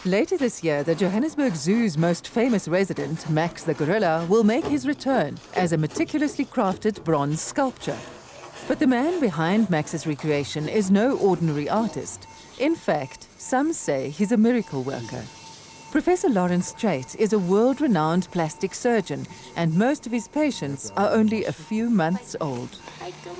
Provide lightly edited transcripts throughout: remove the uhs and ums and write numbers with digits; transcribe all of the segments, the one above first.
Later this year, the Johannesburg Zoo's most famous resident, Max the gorilla, will make his return as a meticulously crafted bronze sculpture. But the man behind Max's recreation is no ordinary artist. In fact, some say he's a miracle worker. Professor Lawrence Cleft is a world-renowned plastic surgeon, and most of his patients are only a few months old.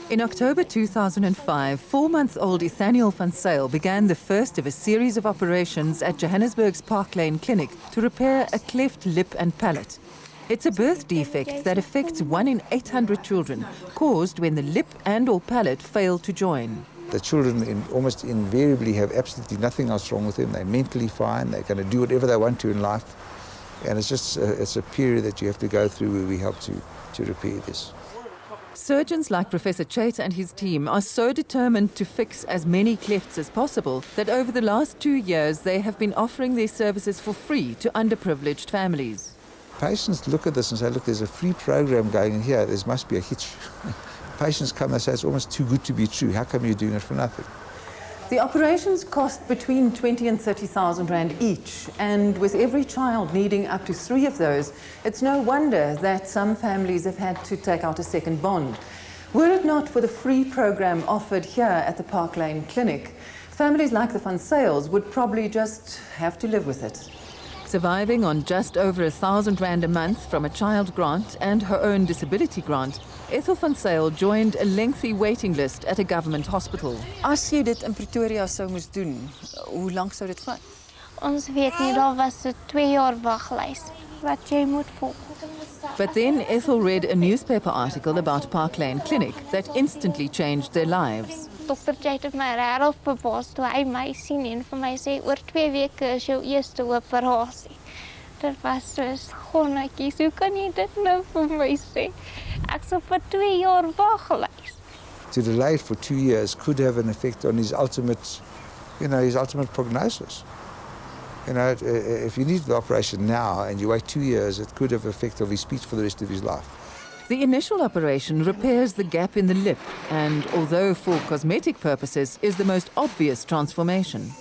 In October 2005, 4-month-old Ethaniel van Zyl began the first of a series of operations at Johannesburg's Park Lane Clinic to repair a cleft lip and palate. It's a birth defect that affects 1 in 800 children, caused when the lip and/or palate fail to join. The children almost invariably have absolutely nothing else wrong with them. They're mentally fine. They're going to do whatever they want to in life. And it's a period that you have to go through where we help to repair this. Surgeons like Professor Cleft and his team are so determined to fix as many clefts as possible that over the last 2 years they have been offering their services for free to underprivileged families. Patients look at this and say, look, there's a free program going in here. There must be a hitch. Patients come and say, it's almost too good to be true. How come you're doing it for nothing? The operations cost between 20 and 30,000 rand each, and with every child needing up to 3 of those, it's no wonder that some families have had to take out a second bond. Were it not for the free program offered here at the Park Lane Clinic, families like the van Zyls would probably just have to live with it. Surviving on just over 1,000 rand a month from a child grant and her own disability grant, Ethel van Zyl joined a lengthy waiting list at a government hospital. As jy dit in Pretoria sou moes doen, hoe lank sou dit vat? Ons weet nie, daar was 'n 2 jaar waglys wat jy moet volg. But then Ethel read a newspaper article about Park Lane Clinic that instantly changed their lives. Dr. Cleft het my regtig verbaas toe hy my sien en vir my sê oor 2 weke is jou eerste operasie. Dit was soos gonnetjies, hoe kan jy dit nou vir my sê? Ek sou vir 2 jaar waglys. To delay it for 2 years could have an effect on his ultimate prognosis. If you need the operation now and you wait 2 years, it could have an effect on his speech for the rest of his life. The initial operation repairs the gap in the lip and, although for cosmetic purposes, is the most obvious transformation.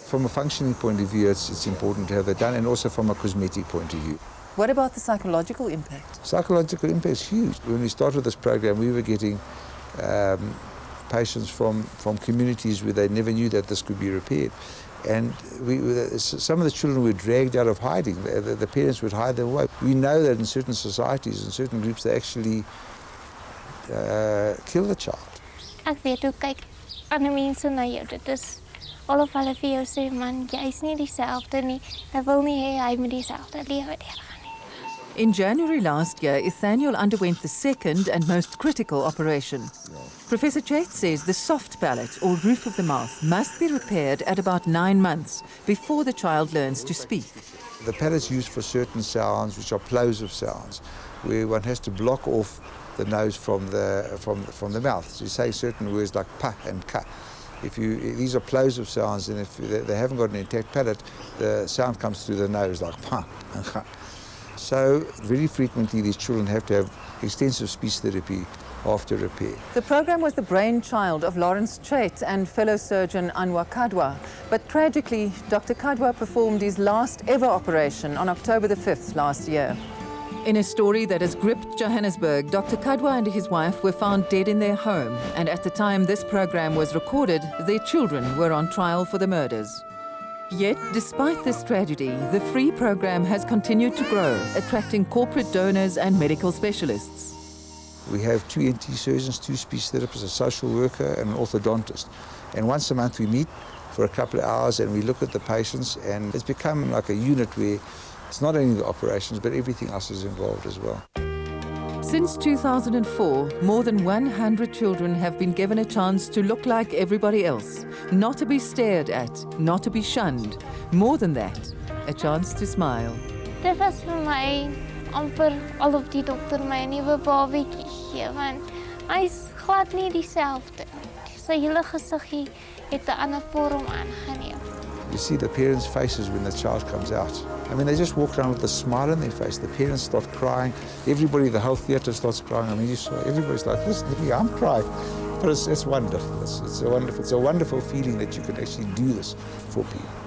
From a functioning point of view, it's important to have that done, and also from a cosmetic point of view. What about the psychological impact? Psychological impact is huge. When we started this program, we were getting patients from communities where they never knew that this could be repaired. And some of the children were dragged out of hiding. The parents would hide them away. We know that in certain societies, in certain groups, they actually kill the child. Ek weet hoe kyk ander mense na jou. Dit is of hulle vir jou sê, man, jy's nie dieselfde nie. Hy wil nie hê hy moet dieselfde lewe deurgaan nie. In January last year, Ethaniel underwent the second and most critical operation. Professor Cleft says the soft palate, or roof of the mouth, must be repaired at about 9 months before the child learns to speak. The palate's used for certain sounds, which are plosive sounds, where one has to block off the nose from the mouth. So you say certain words like pa and ka. These are plosive sounds, and if they haven't got an intact palate, the sound comes through the nose like pa and ka. So very frequently these children have to have extensive speech therapy after repair. The program was the brainchild of Lawrence Cleft and fellow surgeon Anwar Kadwa, but tragically Dr. Kadwa performed his last ever operation on October the 5th last year. In a story that has gripped Johannesburg, Dr. Kadwa and his wife were found dead in their home, and at the time this program was recorded, their children were on trial for the murders. Yet, despite this tragedy, the free program has continued to grow, attracting corporate donors and medical specialists. We have 2 ENT surgeons, 2 speech therapists, a social worker and an orthodontist. And once a month we meet for a couple of hours and we look at the patients, and it's become like a unit where it's not only the operations but everything else is involved as well. Since 2004, more than 100 children have been given a chance to look like everybody else, not to be stared at, not to be shunned. More than that, a chance to smile. Dit was vir my amper of die dokter my 'n nuwe babietjie gee, want hy's glad nie dieselfde. Sy hele gesiggie het 'n ander vorm aangeneem. You see the parents' faces when the child comes out. I mean, they just walk around with a smile on their face. The parents start crying. Everybody, the whole theatre starts crying. I mean, everybody's like, listen to me, I'm crying. But it's wonderful. It's a wonderful feeling that you can actually do this for people.